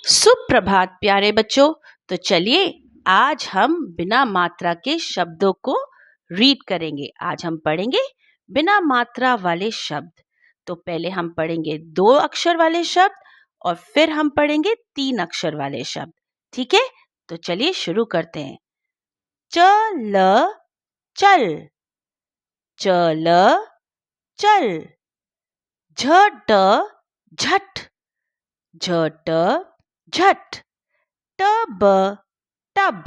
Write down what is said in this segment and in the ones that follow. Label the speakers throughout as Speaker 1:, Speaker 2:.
Speaker 1: सुप्रभात प्यारे बच्चों। तो चलिए आज हम बिना मात्रा के शब्दों को रीड करेंगे। आज हम पढ़ेंगे बिना मात्रा वाले शब्द। तो पहले हम पढ़ेंगे 2 अक्षर वाले शब्द और फिर हम पढ़ेंगे 3 अक्षर वाले शब्द। ठीक है, तो चलिए शुरू करते हैं। चल चल, चल चल। झट झट, झट झट। Tub tub,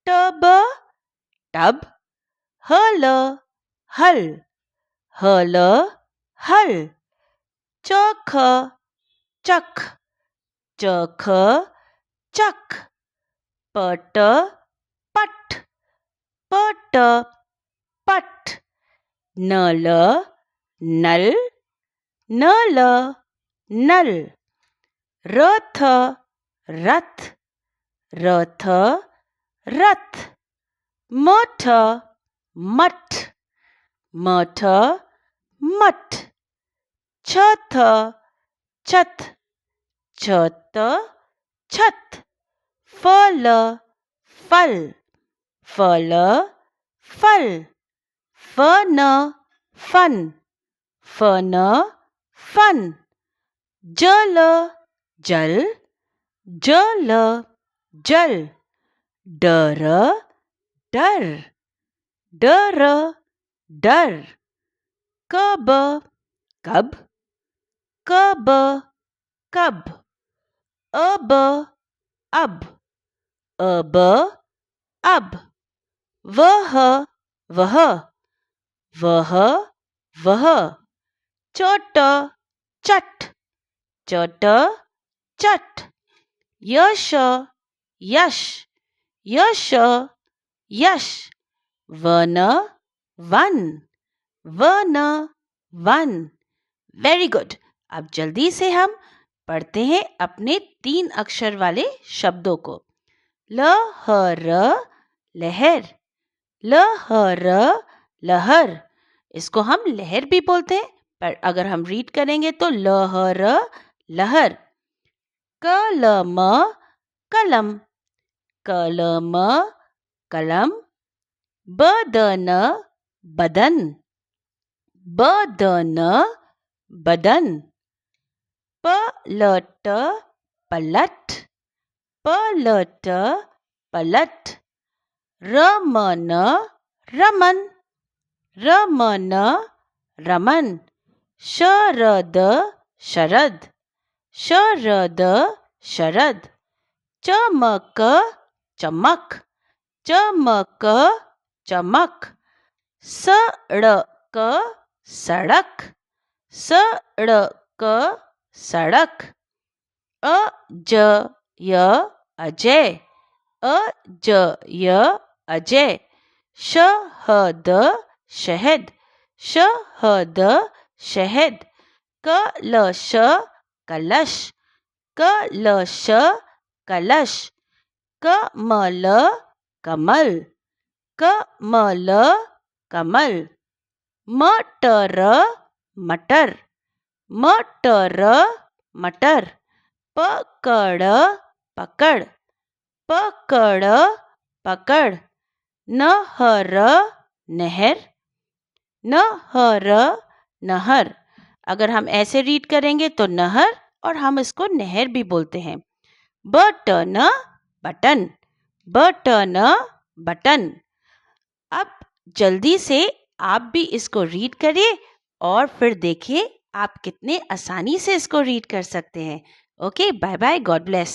Speaker 1: tub tub. हल हल, हल हल। चख चख, चख चख। पट पट, पट पट। नल नल, नल नल। रथ रथ, रथ रथ। मठ मठ, मठ मठ। छत छत, छत छत। फल फल, फल फल। फन फन, फन फन। जल जल, जल जल। डर डर, डर डर। कब कब, कब कब। अब अब, अब अब। वह वह, वह वह। चट चट, चट चट। यश यश, यश यश। One one, one one. Very good. अब जल्दी से हम पढ़ते हैं अपने 3 अक्षर वाले शब्दों को। लहर लहर, लहर लहर। इसको हम लहर भी बोलते हैं, पर अगर हम रीड करेंगे तो लहर लहर। कलम कलम, कलम कलम। बदन बदन, बदन बदन। पलट पलट, पलट पलट। रमन रमन, रमन रमन। शरद शरद, शरद शरद। चमक चमक, चमक चमक। सड़क सड़क, सड़क सड़क। अजय अजय, अजय अजय। शहद शहद, शहद शहद। कलश कलश, कलश कलश। कमल कमल, कमल कमल। मटर मटर, मटर मटर। पकड़ पकड़, पकड़ पकड़। नहर नहर, नहर नहर। अगर हम ऐसे रीड करेंगे तो नहर, और हम इसको नहर भी बोलते हैं। Button button, button button. अब जल्दी से आप भी इसको रीड करिए और फिर देखिए आप कितने आसानी से इसको रीड कर सकते हैं। Okay, bye bye, God bless.